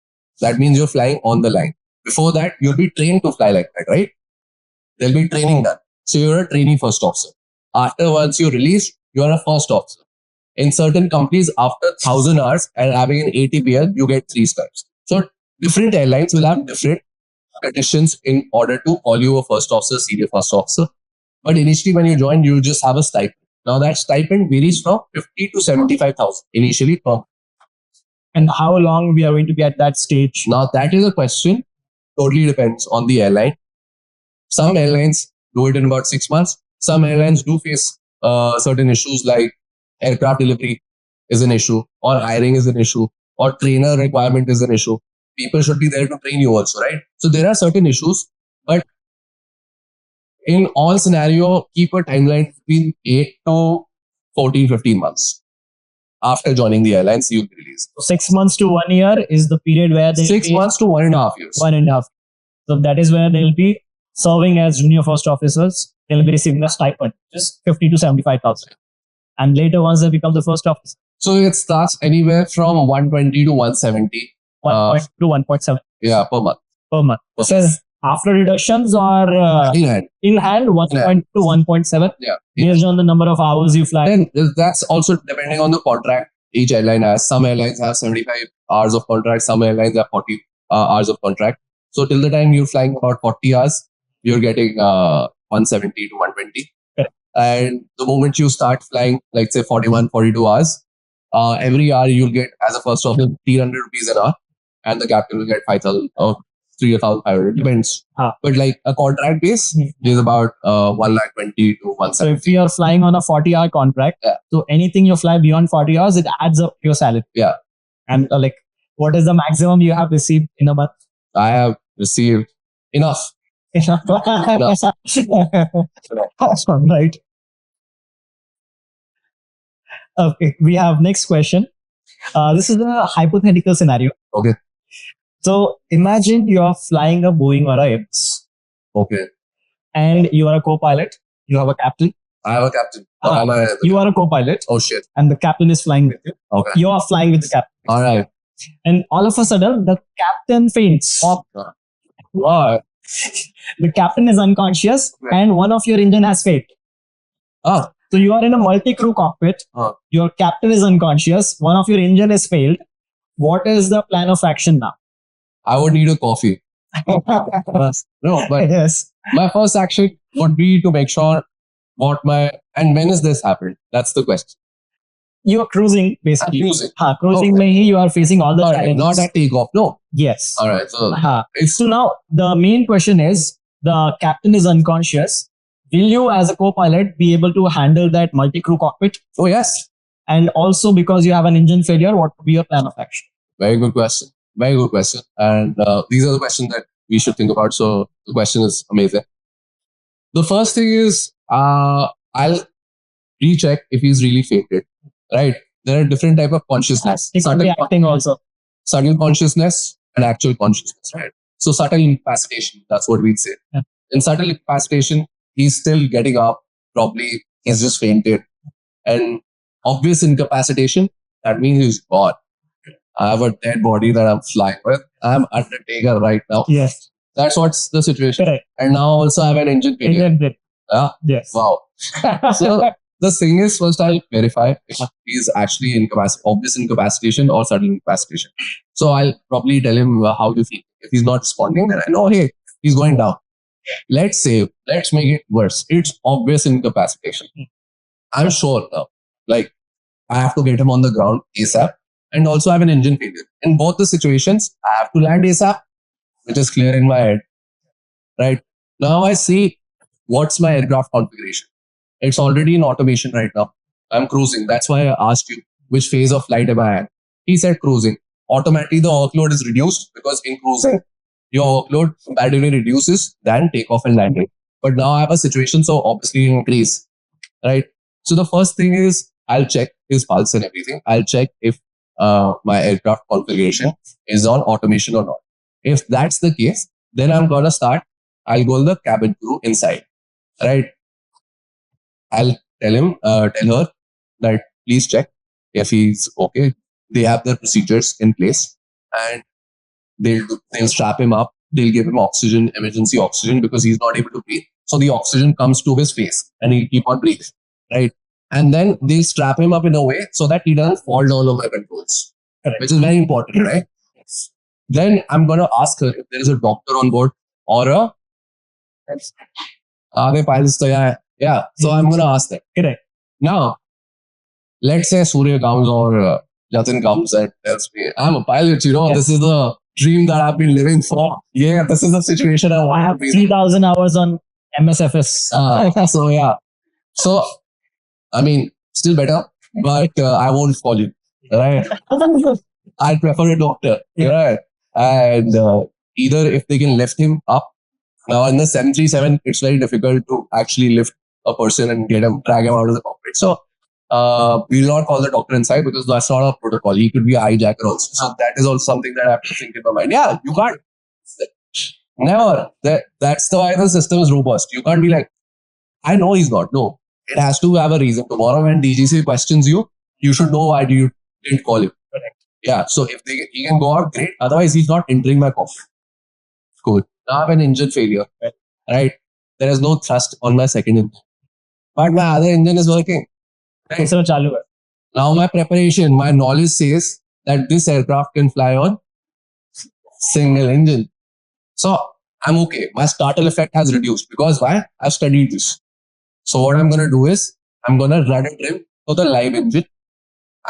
That means you're flying on the line. Before that, you'll be trained to fly like that, right? There'll be training done. So you're a trainee first officer. After once you're released, you're a first officer. In certain companies, after 1,000 hours and having an ATPL, you get 3 stars. So different airlines will have different conditions in order to call you a first officer, senior first officer. But initially when you join, you just have a stipend. Now that stipend varies from 50 to 75,000 initially per month. And how long we are going to be at that stage? Now that is a question. Totally depends on the airline. Some airlines do it in about 6 months. Some airlines do face certain issues like aircraft delivery is an issue, or hiring is an issue, or trainer requirement is an issue. people should be there to train you also, right? So there are certain issues, but in all scenario, keep a timeline between 8 to 14, 15 months after joining the airlines, you'll be released. 6 months to 1 year is the period where they 6 months to 1.5 years. 1.5. So that is where they'll be serving as junior first officers. They'll be receiving a stipend, just 50 to 75,000. And later, once they become the first officer, So it starts anywhere from 120 to 170. 1 to 1.7 Yeah, per month. per month. So after reductions or In hand. in hand, 1 to 1.7 Yeah. based on the number of hours you fly. Then that's also depending on the contract each airline has. Some airlines have 75 hours of contract, some airlines have 40 hours of contract. So till the time you're flying about 40 hours, you're getting 170 to 120. Correct. And the moment you start flying, like say 41, 42 hours, every hour you'll get as a first officer 300 rupees an hour, and the captain will get 5,000 or 3,500, depends. But like a contract base is about 120 to So 170. if you are flying on a 40-hour contract, Yeah. so anything you fly beyond 40 hours, it adds up to your salary. Yeah. And like, what is the maximum you have received in a month? I have received enough. Awesome, right? Okay, we have next question. This is a hypothetical scenario. Okay. So imagine you are flying a Boeing or a Airbus, Okay. and you are a co-pilot. You have a captain. I have a captain. You are a co-pilot, Oh shit. and the captain is flying with you. Okay. You are flying with the captain, All right. and all of a sudden the captain faints. Wow. The captain is unconscious, and one of your engine has failed. Ah. So you are in a multi-crew cockpit. Your captain is unconscious. One of your engine has failed. What is the plan of action now? I would need a coffee. No, but Yes. my first action would be to make sure and when has this happened? That's the question. You are cruising basically. Cruising. Cruising mein hi you are facing all the All right, challenges. not at takeoff. No. Yes. All right. So So now the main question is, the captain is unconscious. Will you as a co-pilot be able to handle that multi-crew cockpit? oh yes. And also because you have an engine failure, what would be your plan of action? Very good question. Very good question. And these are the questions that we should think about. So the question is amazing. The first thing is I'll recheck if he's really fainted. Right? There are different type of consciousness. It could be acting also. Subtle consciousness and actual consciousness. Right? So subtle incapacitation. That's what we'd say. Yeah. In subtle incapacitation, he's still getting up. Probably he's just fainted. And obvious incapacitation, that means he's gone. I have a dead body that I'm flying with. I'm undertaker right now. Yes. That's what's the situation. Correct. And now also I have an engine failure. Engine failure. Yeah. Yes. Wow. So the thing is, first I'll verify if he's actually obvious incapacitation or subtle incapacitation. So I'll probably tell him how you feel. If he's not responding, then I know, hey, he's going down. Let's make it worse. It's obvious incapacitation. I'm sure now. Like, I have to get him on the ground ASAP. And also I have an engine failure. In both the situations, I have to land ASAP, which is clear in my head. Right? Now I see what's my aircraft configuration. It's already in automation right now. I'm cruising. That's why I asked you which phase of flight am I at. He said cruising. Automatically the workload is reduced because in cruising, your workload comparatively reduces than takeoff and landing. But now I have a situation, so obviously it increase. Right? So the first thing is I'll check his pulse and everything. I'll check if my aircraft configuration is on automation or not. If that's the case, then I'm gonna start. I'll go to the cabin crew inside. Right? I'll tell her that please check if he's okay. They have their procedures in place, and they'll strap him up. They'll give him oxygen, emergency oxygen, because he's not able to breathe. So the oxygen comes to his face, and he'll keep on breathing. Right? And then they'll strap him up in a way so that he doesn't fall down on my controls, which is very important, right? Then I'm going to ask her if there is a doctor on board or are they pilots? Yeah. So I'm going to ask them. Correct. Now, let's say Surya comes or Jatin comes and tells me, I'm a pilot, this is the dream that I've been living for. Yeah, this is the situation I I want to have be in. 3,000 hours on MSFS. So, yeah. So, I mean, still better, but I won't call you. Right? I'd prefer a doctor. Yeah. Right? And either if they can lift him up. Now in the 737, it's very difficult to actually lift a person and drag him out of the cockpit. So we'll not call the doctor inside because that's not a protocol. He could be a hijacker also. So that is also something that I have to think in my mind. Yeah, you can't. Never. That's the why the system is robust. You can't be like, I know he's not. No, it has to have a reason. Tomorrow when DGCA questions you, you should know why you didn't call him. Correct. Yeah. So if he can go out, great. Otherwise, he's not entering my cockpit. Cool. Now I have an engine failure. Right. There is no thrust on my second engine, but my other engine is working. Right. So chalu hai. Now my preparation, my knowledge says that this aircraft can fly on single engine. So I'm okay. My startle effect has reduced because why? I've studied this. So what I'm going to do is I'm going to run a trim for the live engine.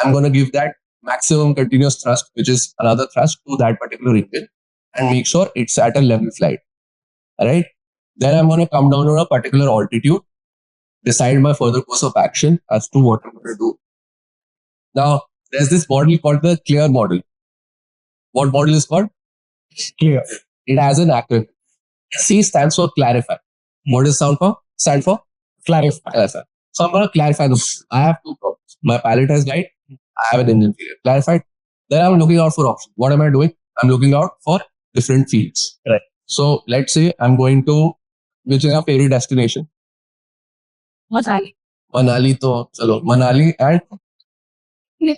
I'm going to give that maximum continuous thrust, which is another thrust to that particular engine, and make sure it's at a level flight. Right? Then I'm going to come down to a particular altitude, decide my further course of action as to what I'm going to do. Now, there's this model called the CLEAR model. What model is called? Clear. It has an acronym. C stands for clarify. What does stand for? Clarify. So I'm going to clarify this. I have two problems. My pilot has died. I have an engine failure. Clarified. Then I'm looking out for options. What am I doing? I'm looking out for different fields. Right. So let's say I'm going to, which is our favorite destination? Manali. Manali to, chalo, Manali and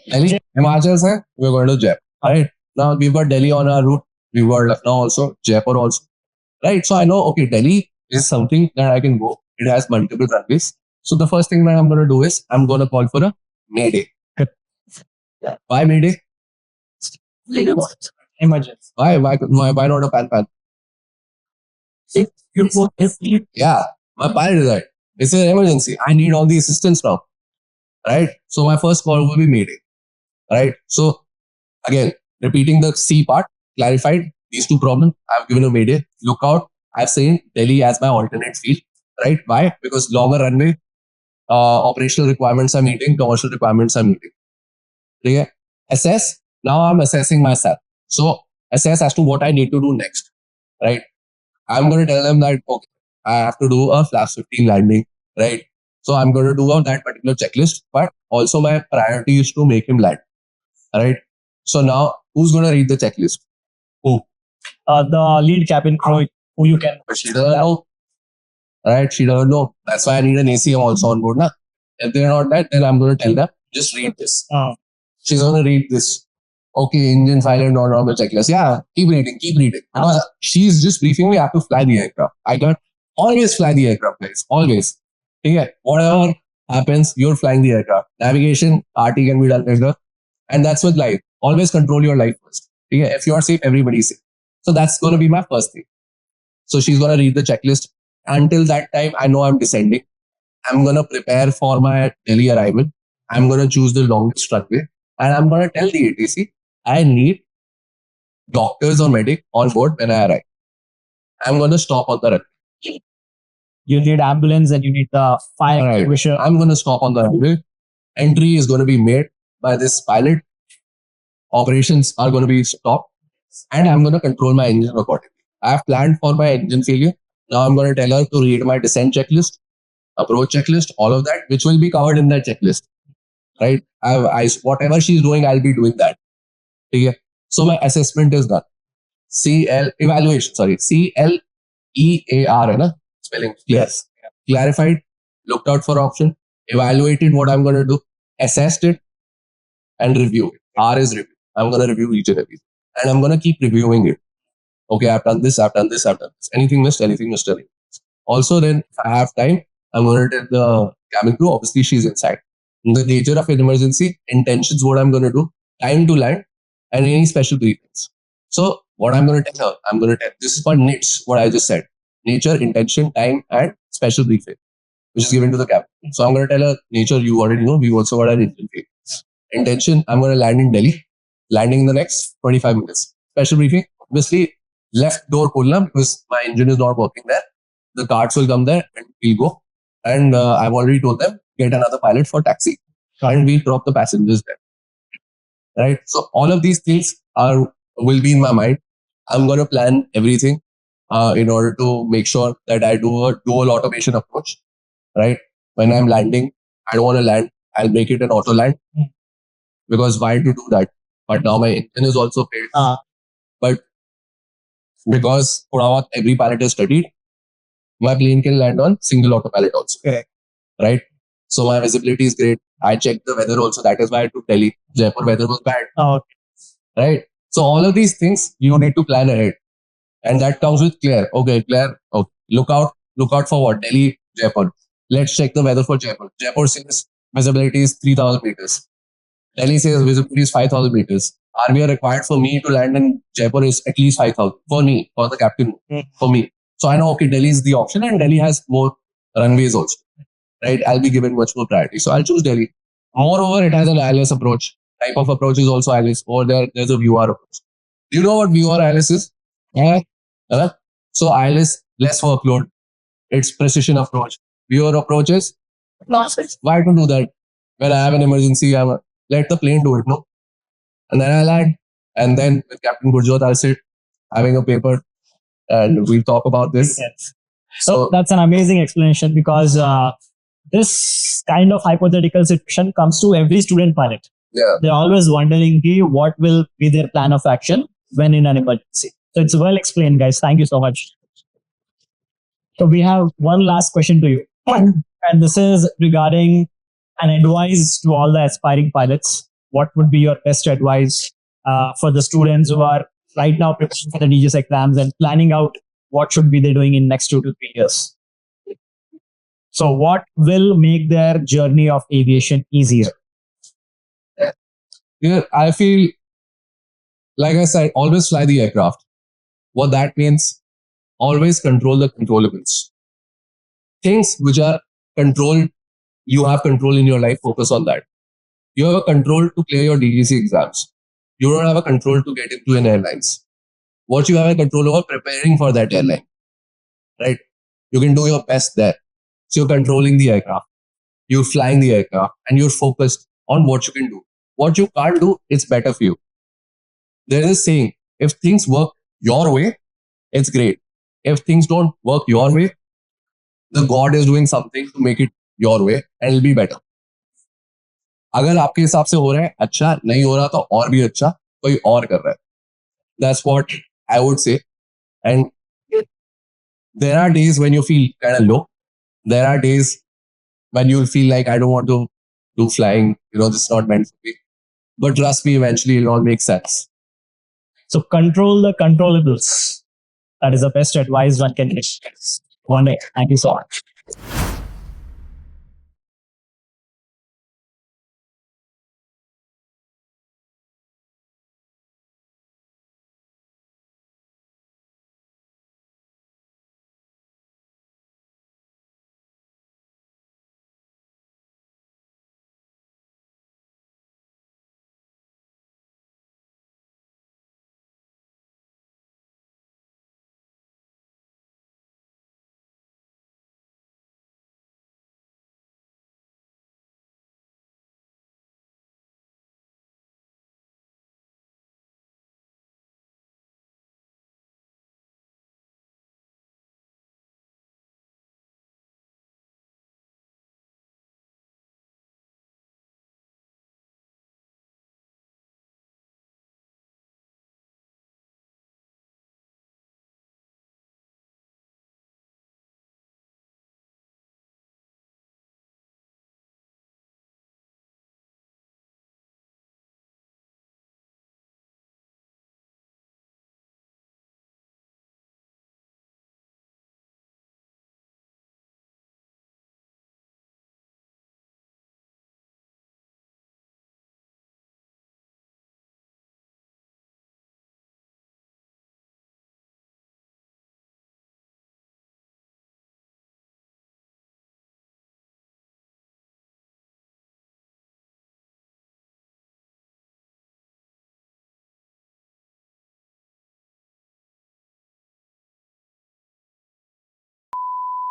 Delhi. Himachal se, we're going to Jaipur. Right. Now we've got Delhi on our route. We've got Lucknow also, Jaipur also. Right. So I know, okay, Delhi is something that I can go. It has multiple runways. So the first thing that I'm going to do is I'm going to call for a Mayday. Why Mayday? Emergency. Why not a pan? Yeah, my pilot is right. It's an emergency. I need all the assistance now. Right? So my first call will be Mayday. Right? So again, repeating the C part, clarified these two problems. I've given a Mayday. Look out. I've seen Delhi as my alternate field. Right? Why? Because longer runway, operational requirements are meeting, commercial requirements are meeting. Okay? Assess. Now I'm assessing myself. So assess as to what I need to do next. Right? I'm going to tell them that, okay, I have to do a flash 15 landing. Right? So I'm going to do that particular checklist, but also my priority is to make him land. Right? So now who's going to read the checklist? Who? The lead cabin crew who you can. But she doesn't know. Right? She doesn't know. That's why I need an ACM also on board. Na? If they're not that, then I'm going to tell them, just read this. She's going to read this. Okay, engine failure, not normal checklist. Yeah, keep reading. She's just briefing me. I have to fly the aircraft. I can't always fly the aircraft, guys. Always. Yeah, whatever happens, you're flying the aircraft. Navigation, RT can be done later. And that's with life. Always control your life first. Yeah, if you are safe, everybody's safe. So that's going to be my first thing. So she's going to read the checklist. Until that time, I know I'm descending. I'm going to prepare for my Delhi arrival. I'm going to choose the longest runway. And I'm going to tell the ATC, I need doctors or medic on board when I arrive. I'm going to stop on the runway. You need ambulance and you need the fire extinguisher. I'm going to stop on the runway. Entry is going to be made by this pilot. Operations are going to be stopped. And I'm going to control my engine accordingly. I have planned for my engine failure. Now I'm going to tell her to read my descent checklist, approach checklist, all of that, which will be covered in that checklist. Right? Whatever she's doing, I'll be doing that. Okay. So my assessment is done. Evaluation, CLEAR, spelling. Yes. Clarified, looked out for option, evaluated what I'm going to do, assessed it, and review it. R is review. I'm going to review each and everything. And I'm going to keep reviewing it. Okay, I've done this. Anything missed. Also, then, if I have time, I'm going to tell the cabin crew, obviously she's inside. The nature of an emergency, intentions, what I'm going to do, time to land, and any special briefings. So, what I'm going to tell her, this is called NITS, what I just said. Nature, intention, time, and special briefing, which is given to the cabin. So, I'm going to tell her, nature, you already know, we also got an engine failure. Intention, I'm going to land in Delhi, landing in the next 25 minutes. Special briefing, obviously, left door khulna because my engine is not working there. The carts will come there and we'll go. And I've already told them, get another pilot for taxi and we'll drop the passengers there. Right? So all of these things will be in my mind I'm going to plan everything in order to make sure that I do a dual automation approach, right? When I'm landing, I don't want to land. I'll make it an auto land because why to do that? But now my engine is also paid. But because every pilot is studied, my plane can land on single autopilot also. Correct. Right? So my visibility is great. I checked the weather also. That is why I took Delhi. Jaipur weather was bad. Okay. Right? So all of these things you need to plan ahead. And that comes with Claire. Okay, Claire, okay, look out for what? Delhi, Jaipur. Let's check the weather for Jaipur. Jaipur says visibility is 3,000 meters. Delhi says visibility is 5,000 meters. RVR required for me to land in Jaipur is at least 5,000. For me, for the captain, for me. So I know, okay, Delhi is the option and Delhi has more runways also. Right? I'll be given much more priority. So I'll choose Delhi. Moreover, it has an ILS approach. Type of approach is also ILS. Over there's a VR approach. Do you know what VR ILS is? Yeah. So ILS, less workload. It's precision approach. VR approach is Losses. why to do that? When I have an emergency, let the plane do it, no? And then I land. And then with Captain Gurjot, I'll sit having a paper and we'll talk about this. Yes. So that's an amazing explanation because this kind of hypothetical situation comes to every student pilot. Yeah. They're always wondering, hey, what will be their plan of action when in an emergency? So it's well explained, guys. Thank you so much. So we have one last question to you. And this is regarding an advice to all the aspiring pilots. What would be your best advice for the students who are right now preparing for the DGCA exams and planning out what should be they doing in next 2 to 3 years? So what will make their journey of aviation easier? Yeah, I feel, like I said, always fly the aircraft. What that means, always control the controllables. Things which are controlled, you have control in your life, focus on that. You have a control to clear your DGC exams. You don't have a control to get into an airlines. What you have a control over, preparing for that airline. Right? You can do your best there. So you're controlling the aircraft. You're flying the aircraft and you're focused on what you can do. What you can't do, it's better for you. There is a saying, if things work your way, it's great. If things don't work your way, the God is doing something to make it your way and it'll be better. अगर आपके हिसाब से हो रहा है अच्छा, नहीं हो रहा तो और भी अच्छा कोई और कर रहा है. That's what I would say. And there are days when you feel kind of low. There are days when you feel like I don't want to do flying, this is not meant for me. But trust me, eventually it'll all make sense. So control the controllables. That is the best advice one can give. One day. Thank you so much.